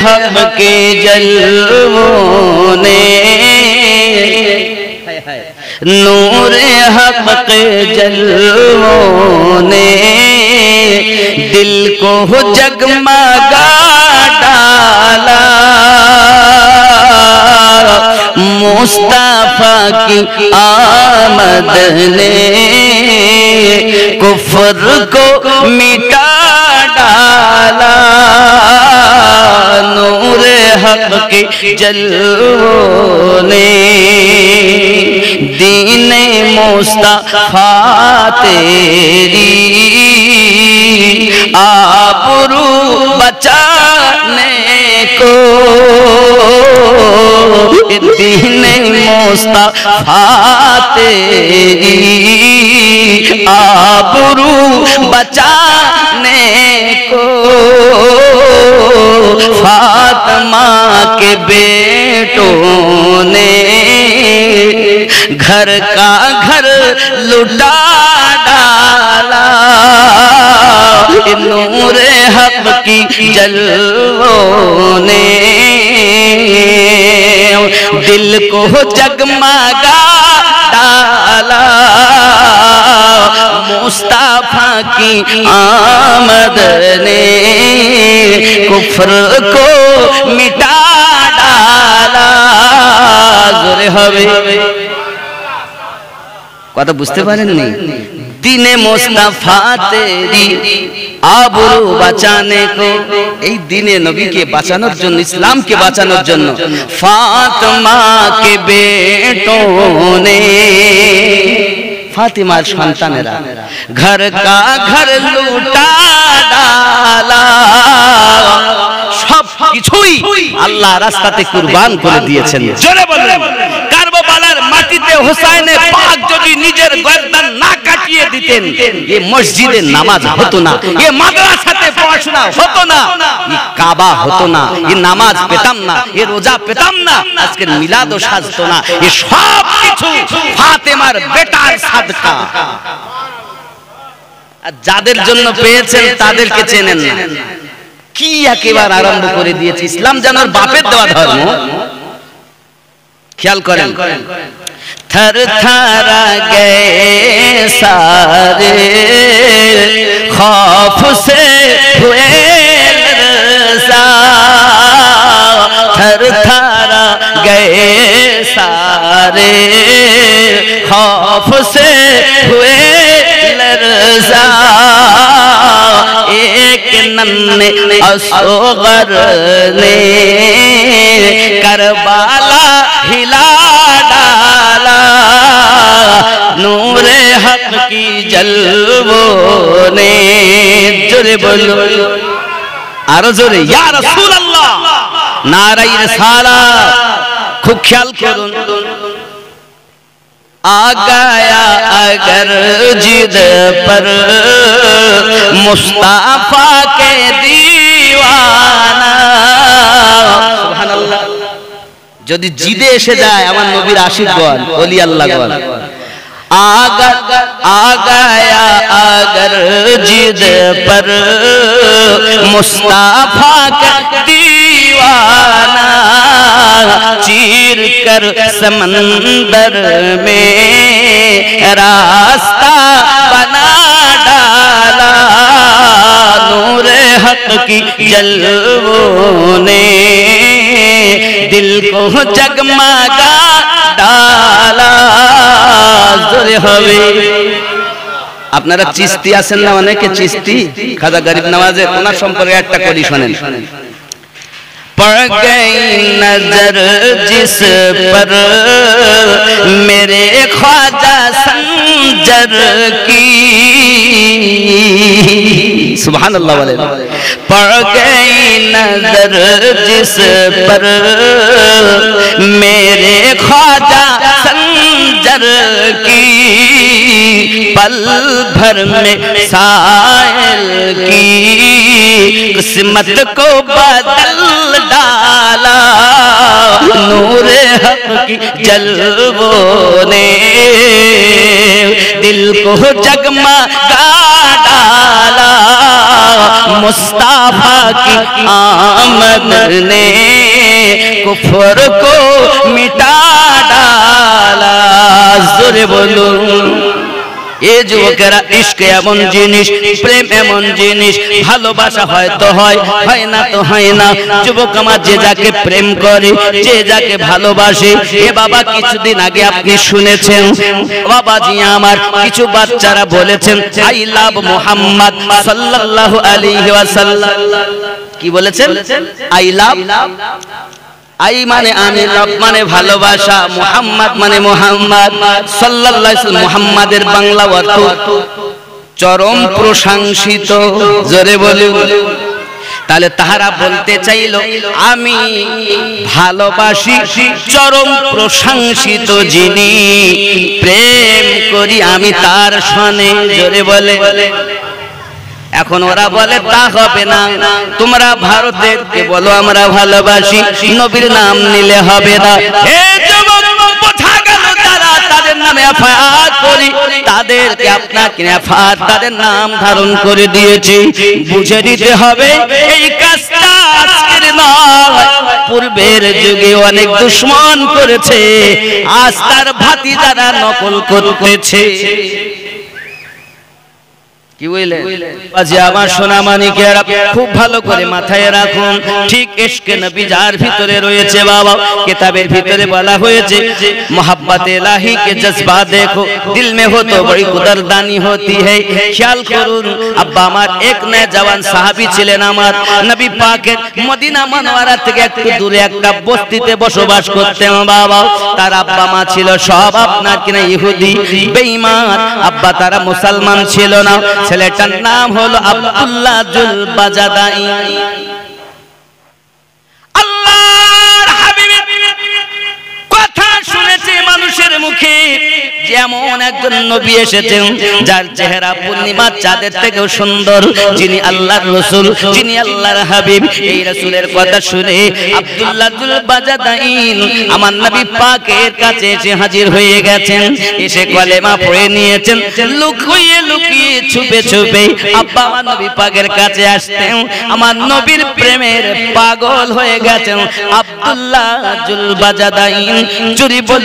हक के जलवों ने, नूरे हक के जलवों ने दिल को जगमगा डाला। मुस्तफा की आमद ने कुफ्र को मिटा डाला। नूरे हक के जलवों ने दीने मुस्तफा तेरी आबरू बचाने को, दीने मुस्तफा तेरी आबरू बचाने को फातिमा के बेटों ने घर का घर लुटा डाला। नूरे हक की जलवों ने दिल को जगमगा डाला। मुस्तफा की आमद ने कुफ्र को मिटा डाला। जोरे हवे কথা বুঝতে পারেননি? দিনে মুস্তাফা তেরি আবরু বাঁচানে কো, এই দিনে নবীকে বাঁচানোর জন্য, ইসলামকে বাঁচানোর জন্য ফাতিমা কে বেটো নে, ফাতিমার সন্তানেরা ঘর কা ঘর লুটা ডালা। সব কিছুই আল্লাহ রাস্তাতে কুরবান করে দিয়েছেন। জোরে বলেন, কারবালার মাটিতে হুসাইনে পাক যদি নিজের গর্দান না কাটিয়ে দিতেন, এই মসজিদে নামাজ হতো না, এই মাদ্রাসাতে পড়াশোনা হতো না, এই কাবা হতো না, এই নামাজ পেতাম না, এই রোজা পেতাম না, আজকের মিলাদও সাজতো না। এই সব কিছু ফাতেমার বেটার সাদকা। আর যাদের জন্য পেয়েছেন তাদেরকে চেনেন না। কি একেবারে আরম্ভ করে দিয়েছে, ইসলাম যেন বাপের দেওয়া ধর্ম। ख्याल करें, थर थरा गए सारे खौफ से हुए लरज़ा, थर थरा गए सारे खौफ से हुए लरज़ा। एक नन्हे असग़र ने करबला हिला डाला। नूरे हक की जलवों ने, जोरे बोलो आरो जोरे, या रसूल अल्लाह, नारे रिसालत। खूब ख्याल करुन, आ गया अगर जिद पर मुस्तफा के दीवाना। सुबहानाल्लाह, যদি জিদে এসে যায় আমার নবীর আশিকগণ, ওলি আল্লাহগণ, आ गया अगर जिद पर मुस्तफा का दीवाना, चीर कर समंदर में रास्ता बना डाला। नूरे हक की जलवों ने दिल को जगमगा डाला। जोरे হবে, আপনারা চিস্তি আছেন না অনেকে, চিস্তি খাজা গরিব নওয়াজের ওনার সম্পর্কে একটা কলি শুনেন। पड़ गई नजर जिस पर मेरे ख्वाजा संजर की, सुभान अल्लाह वाले, पड़ गई नजर जिस पर मेरे ख्वाजा संजर की, पल भर में साइल की किस्मत को बदल डाला। नूरे हक की जलवों ने दिल को जगमगा डाला। मुस्ताफा की आमद ने कुफ्र को मिटा डाला। जोरे बोलो এ যুবকেরা, ইশক এমন জিনিস, প্রেম এমন জিনিস, ভালোবাসা হয়তো হয়, হয় না তো হয় না। যুবক আমার যে যাকে প্রেম করে, যে যাকে ভালোবাসে, এ বাবা কিছুদিন আগে আপনি শুনেছেন বাবাজি আমার কিছু বাচ্চারা বলেছেন আই লাভ মুহাম্মদ সাল্লাল্লাহু আলাইহি ওয়াসাল্লাম। কি বলেছেন? আই লাভ, আই মানে আমি, লাভ মানে ভালোবাসা, মুহাম্মদ মানে মুহাম্মদ সাল্লাল্লাহু আলাইহি ওয়াসাল্লাম। মুহাম্মাদের বাংলা অর্থ চরম প্রশংসিত। জোরে বলুন। তাহলে তাহারা বলতে চাইল আমি ভালোবাসি চরম প্রশংসিত যিনি, প্রেম করি আমি তার সনে। জোরে বলে। এখন ওরা বলে তা হবে না, তোমরা ভারতেরকে বলো আমরা ভালোবাসি, নবীর নাম নিলে হবে না। হে যুবক, বোঝা গেল তারা তাদের নামে এফআইআর করি, তাদেরকে আপনাকে এফআইআর তাদের নাম ধারণ করে দিয়েছে। বুঝে দিতে হবে এই কাজটা আজকের নয়, পূর্বের যুগে অনেক দুশমন করেছে, আজ তার ভাতিজারা নকল করতেছে। কি বলে আজি আমার সোনা মানিকেরা, খুব ভালো করে মাথায় রাখুন। ঠিক ইশকে নবী যার ভিতরে রয়েছে বাবা, কিতাবের ভিতরে বলা হয়েছে मोहब्बत इलाही के जज्बा देखो दिल में हो तो बड़ी कुदरदानी होती है। খেয়াল করুন, আব্বা আমার এক নয় জওয়ান সাহাবী ছিলেন, আমার নবী পাকের মদিনা মুনাওয়ারা থেকে একটু দূরে একটা বস্তিতে বসবাস করতেন বাবা। তার আব্বা মা ছিল সব আপনার কিনা ইহুদি বেঈমান, আব্বা তারা মুসলমান ছিল না। ছেলেটার নাম হলো আব্দুল্লাহ জুল বাজাদাই। আল্লাহর হাবিব কথা শুনেছে মানুষের মুখে, যেমন একজন নবী এসেছেন যার চেহারা পূর্ণিমা চাঁদের থেকেও সুন্দর, যিনি আল্লাহর রাসূল, যিনি আল্লাহর হাবিব। এই রাসূলের কথা শুনে আব্দুল্লাহ জুল বাজাদাইন আমার নবী পাকের কাছে এসে হাজির হয়ে গেছেন। এসে কলেমা পড়ে নিয়েছেন। লুকিয়ে লুকিয়ে ছুপে ছুপে আব্বা আমার নবী পাকের কাছে আসতেন, আমার নবীর প্রেমের পাগল হয়ে গেছেন আব্দুল্লাহ জুল বাজাদাইন। চুরি বল